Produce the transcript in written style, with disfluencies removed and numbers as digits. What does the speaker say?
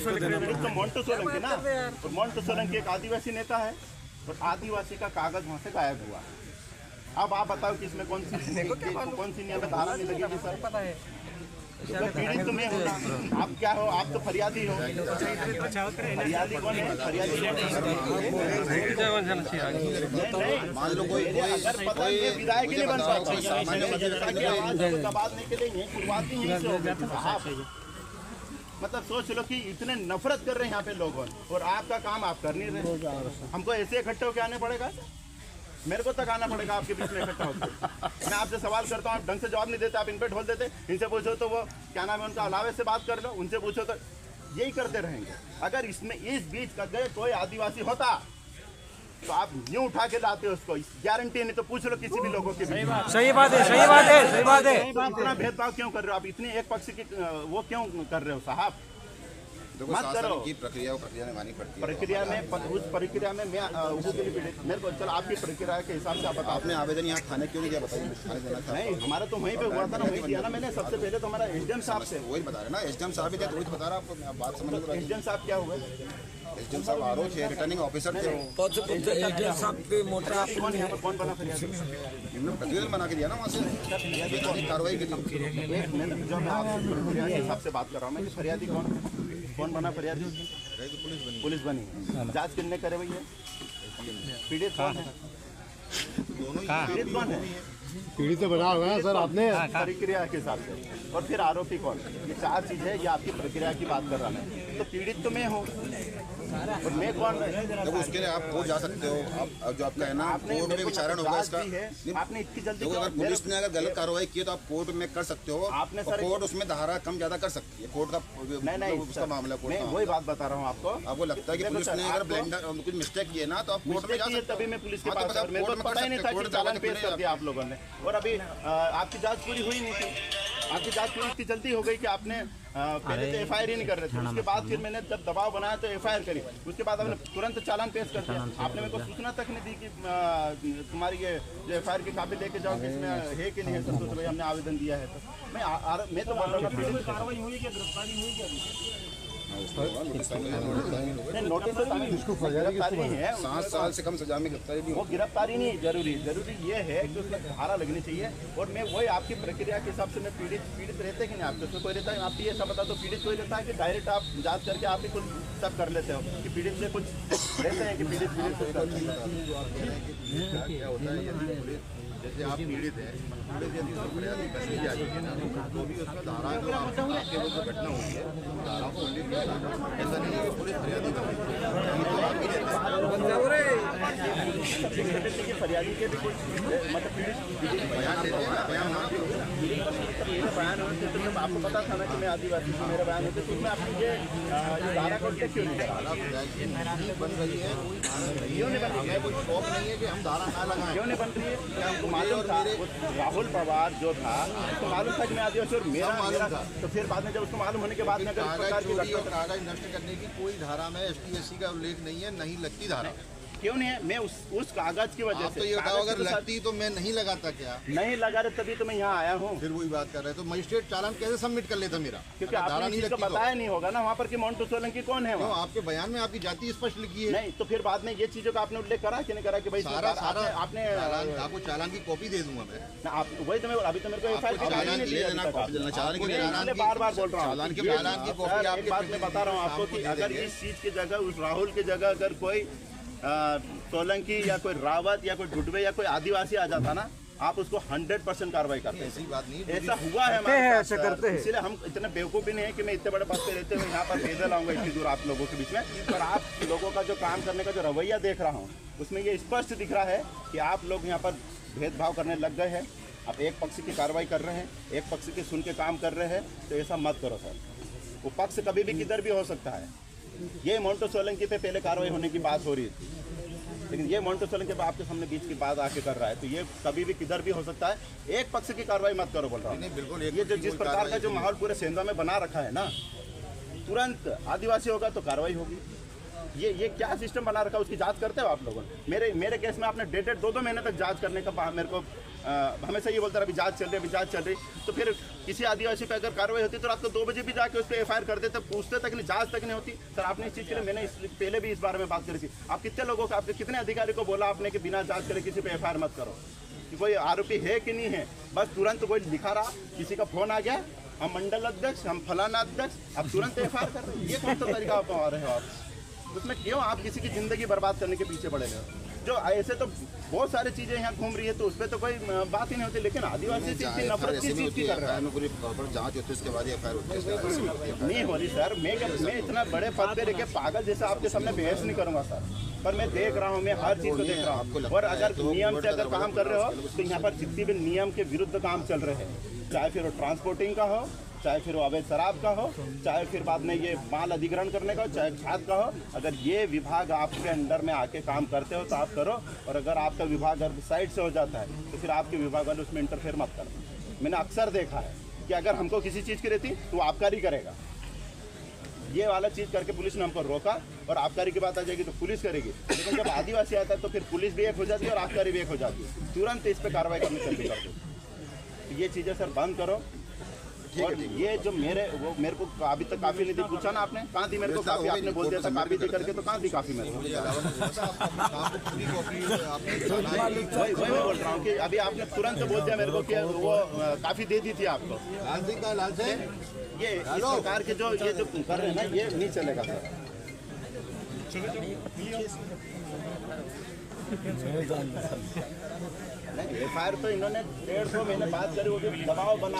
तो मोंटू सोलंकी ना, और मोंटू सोलंकी एक आदिवासी नेता है और आदिवासी का कागज वहाँ से गायब हुआ। अब आप बताओ कि इसमें कौन सी नियम धारा नहीं लगेगी सर? पता है पीड़ित तो मैं हूँ ना, आप क्या हो? आप तो फरियादी हो। फरियादी कौन है? फरियादी मान लो कोई अगर पता है विधायक नहीं बन पाता, आवाज निकलेंगे, शुरुआत ही यहीं से होगी। मतलब सोच लो कि इतने नफरत कर रहे हैं यहाँ पे लोगों, और आपका काम आप कर नहीं रहे। हमको ऐसे इकट्ठे होकर आने पड़ेगा, मेरे को तक आना पड़ेगा आपके बीच में इकट्ठा होकर। मैं आपसे सवाल करता हूँ, आप ढंग से जवाब नहीं देते, आप इन पे ढोल देते। इनसे पूछो तो वो क्या नाम है उनका, अलावे से बात कर लो, उनसे पूछो तो यही करते रहेंगे। अगर इसमें इस बीच का गए कोई आदिवासी होता तो आप यूं उठा के लाते उसको, गारंटी नहीं तो पूछ लो किसी भी लोगों की। सही बात है। इतना भेदभाव क्यों कर रहे हो आप? इतनी एक पक्ष की वो क्यों कर रहे हो साहब? मत करो। की प्रक्रिया निभानी पड़ती है। प्रक्रिया में उस प्रक्रिया में मैं मेरे को चलो आपकी प्रक्रिया के हिसाब से आप बताओ। आपने आवेदन यहाँ थाने क्यों नहीं दिया बताइए? नहीं, हमारा तो वहीं पे हुआ था ना, वहीं दिया ना मैंने। सबसे पहले तो हमारा एसडीएम साहब से वही बता रहे ना, एसडीएम साहब भी थे, वही बता रहा आपको, बात समझ लो। एसडीएम साहब क्या हुआ? एसडीएम साहब आरओ थे, रिटर्निंग ऑफिसर थे। एसडीएम साहब पे मोटा कौन बना फरियादी? प्रतिवेदन बना के दिया ना वहाँ से कार्रवाई के लिए। जो मैं आपसे हिसाब से बात कर रहा हूँ मैं, फरियादी कौन बना? फरियादी पुलिस बनी। जांच किसने करे भैया? पीड़ित कौन है? पीड़ित कौन है? पीड़ित तो बना हुआ है सर आपने प्रक्रिया के हिसाब से। और फिर आरोपी कौन? ये चार चीज है। ये आपकी प्रक्रिया की बात कर रहा है। तो पीड़ित तो मैं हूँ, और मैं कौन? जब उसके लिए आप कोर्ट जा सकते हो, आप जो आपका है ना, कोर्ट में विचारण होगा इसका। आपने इतनी जल्दी अगर पुलिस ने अगर गलत कार्रवाई की तो आप कोर्ट में कर सकते हो। आपने सर कोर्ट उसमें धारा कम ज्यादा कर सकती है, कोर्ट का नहीं उसका मामला। मैं वही बात बता रहा हूँ आपको। आपको लगता है कि पुलिस ने अगर ब्लेंडर कुछ मिस्टेक की है ना, तो आप कोर्ट में जा सकते हो। तभी मैं पुलिस के पास, मेरे को पता ही नहीं था कि चालान पेश कर दिया आप लोगों ने। और अभी आपकी जांच पूरी हुई नहीं थी। आपकी जांच पूरी इतनी जल्दी हो गई कि आपने पहले तो एफआईआर ही नहीं कर रहे थे। उसके बाद फिर मैंने जब दबाव बनाया तो एफआईआर करी। उसके बाद आपने तुरंत चालान पेश कर दिया। आपने मेरे को सूचना तक नहीं दी कि तुम्हारी ये जो एफआईआर की कापी लेके जाओ कि इसमें है कि नहीं है। सब तो भाई हमने आवेदन दिया है। तो मैं तो बोल रहा हूँ कार्रवाई हुई क्या, गिरफ्तारी हुई क्या? नोटिस तो गिरफ्तारी है। 7 साल से कम सजा में गिरफ्तारी भी। वो गिरफ्तारी नहीं जरूरी ये है कि उसमें धारा लगनी चाहिए। और मैं वही आपकी प्रक्रिया के हिसाब से मैं पीड़ित रहते कि नहीं आपके उसमें कोई रहता है? आप ये सब बता दो, पीड़ित कोई रहता है कि डायरेक्ट आप जांच करके आप ही कुछ सब कर लेते हो कि पीड़ित से कुछ रहते हैं कि पीड़ित क्या होता है? जैसे आप पीड़ित हैं, पुलिस यदि फरियादी करने जाती है ना, तो भी उसका धारा जो आपके वो जो घटना हुई है धारा को उल्लेख किया जाता है। ऐसा नहीं है कि पुलिस फरियादी कर रही है, तो आप ही देते हैं फरियादी के भी कुछ मतलब बयान देते हैं ना, बयान होते तो जब आपको पता था ना कि मैं आदिवासी हूँ, मेरा बयान होते तो उसमें आपकी ये धारा को उल्लेख क्यों नहीं करा? बन रही है, क्यों नहीं बन रही है? कोई शौक नहीं है कि हम धारा ना लगाएं। क्यों नहीं बन रही है? हमको मालूम था राहुल पवार जो था, उसको मालूम था कि मैं आदिवासी और मेरा मालूम था। तो फिर बाद में जब उसको मालूम होने के बाद में अगर कागज नष्ट करने की कोई धारा में ST/SC का उल्लेख नहीं है, नहीं लगती धारा। क्यों नहीं है? मैं उस कागज की वजह से तो ये बताओ, अगर लगती तो मैं नहीं लगाता क्या? नहीं लगा रहे तभी तो मैं यहाँ आया हूँ। फिर वही बात कर रहे तो मजिस्ट्रेट चालान कैसे सबमिट कर लेता मेरा? क्योंकि आपने नहीं बताया नहीं होगा ना वहाँ पर कि मोंटू सोलंकी कौन है। आपके बयान में आपकी जाति स्पष्ट लिखी है। नहीं तो फिर बाद में ये चीजों का आपने उल्लेख करा कि नहीं करा कि भाई सारा आपने आपको चालान की कॉपी दे दूंगा मैं। आप वही तो मैं अभी तो मेरे को बार बार बोल रहा हूँ। एक बात मैं बता रहा हूँ आपको कि अगर इस चीज की जगह उस राहुल की जगह अगर कोई सोलंकी या कोई रावत या कोई डुडवे या कोई आदिवासी आ जाता ना, आप उसको 100% कार्रवाई करते हैं। ऐसी बात नहीं, ऐसा हुआ है हमारे साथ, ऐसे करते हैं। इसलिए हम इतने बेवकूफ़ भी नहीं है कि मैं इतने बड़े पद पे रहते हुए यहाँ पर पैदल आऊँगा इतनी दूर आप लोगों के बीच में। पर आप लोगों का जो काम करने का जो रवैया देख रहा हूँ उसमें ये स्पष्ट दिख रहा है कि आप लोग यहाँ पर भेदभाव करने लग गए हैं। आप एक पक्ष की कार्रवाई कर रहे हैं, एक पक्ष की सुन के काम कर रहे हैं। तो ऐसा मत करो सर, वो पक्ष कभी भी किधर भी हो सकता है। ये मोंटू सोलंकी पे पहले कार्रवाई होने की बात हो रही थी, लेकिन ये मोंटू सोलंकी पे आपके सामने बीच की बात आके कर रहा है। तो ये कभी भी किधर भी हो सकता है। एक पक्ष की कार्रवाई मत करो बोल रहा हूँ। बिल्कुल। ये जो जिस प्रकार का जो माहौल पूरे सेंधा में बना रखा है ना, तुरंत आदिवासी होगा तो कार्रवाई होगी। ये क्या सिस्टम बना रखा है, उसकी जांच करते हो आप लोगों ने? मेरे केस में आपने डेटेड 2-2 महीने तक जांच करने का मेरे को हमेशा ये बोलता रहा अभी जांच चल रही। तो फिर किसी आदिवासी पे अगर कार्रवाई होती तो रात को 2 बजे भी जाके उस पर FIR कर देते, पूछते तक नहीं, जांच तक नहीं होती। सर आपने इस चीज़ के लिए मैंने पहले भी इस बारे में बात करी थी। आप कितने लोगों को, आपके कितने अधिकारी को बोला आपने कि बिना जांच करे किसी पे FIR मत करो, कि कोई आरोपी है कि नहीं है। बस तुरंत कोई लिखा रहा, किसी का फोन आ गया, हम मंडल अध्यक्ष, हम फलाना अध्यक्ष, अब तुरंत FIR कर रहे हैं। ये कौन सा तरीका आप आ रहे हो आप? उसमें क्यों आप किसी की ज़िंदगी बर्बाद करने के पीछे पड़े हो? जो ऐसे तो बहुत सारी चीज़ें यहाँ घूम रही है, तो उस पर तो कोई बात ही नहीं होती, लेकिन आदिवासी से इतनी नफरत किस चीज़ की कर रहा है? पूरी प्रॉपर जांच होती है, उसके बाद FIR होती है। नहीं हो रही सर। मैं इतना बड़े पद पे रह पागल जैसा आपके सामने बहस नहीं करूँगा सर, पर मैं देख रहा हूँ, मैं हर चीज़ को देख रहा हूँ। और अगर नियम से अगर काम कर रहे हो तो यहाँ पर जितनी भी नियम के विरुद्ध काम चल रहे हैं, चाहे फिर वो ट्रांसपोर्टिंग का हो, चाहे फिर वो अवैध शराब का हो, चाहे फिर बाद में ये माल अधिग्रहण करने का हो, चाहे खाद का हो, अगर ये विभाग आपके अंडर में आके काम करते हो तो आप करो। और अगर आपका विभाग अगर साइड से हो जाता है तो फिर आपके विभाग वाले उसमें इंटरफेयर मत करो। मैंने अक्सर देखा है कि अगर हमको किसी चीज़ की रहती तो वो आबकारी करेगा, ये वाला चीज़ करके पुलिस ने हमको रोका, और आबकारी की बात आ जाएगी तो पुलिस करेगी। लेकिन जब आदिवासी आता है तो फिर पुलिस भी एक हो जाती है और आबकारी भी एक हो जाती है, तुरंत इस पर कार्रवाई करनी चालू कर दो। ये चीज़ें सर बंद करो। और ये जो मेरे को अभी तक काफ़ी नहीं थी, पूछा ना आपने कहाँ थी मेरे को काफ़ी, आपने बोल दिया था काफ़ी थी करके, तो कहाँ थी काफ़ी मेरे को? वही मैं बोल रहा हूँ कि अभी आपने तुरंत बोल दिया मेरे को कि वो काफ़ी दे दी थी आपको। लाल सिंह ये इस प्रकार के जो कर रहे हैं ना, ये नहीं चलेगा सर। FIR तो इन्होंने 1.5 महीने बात करी, वो भी दबाव बना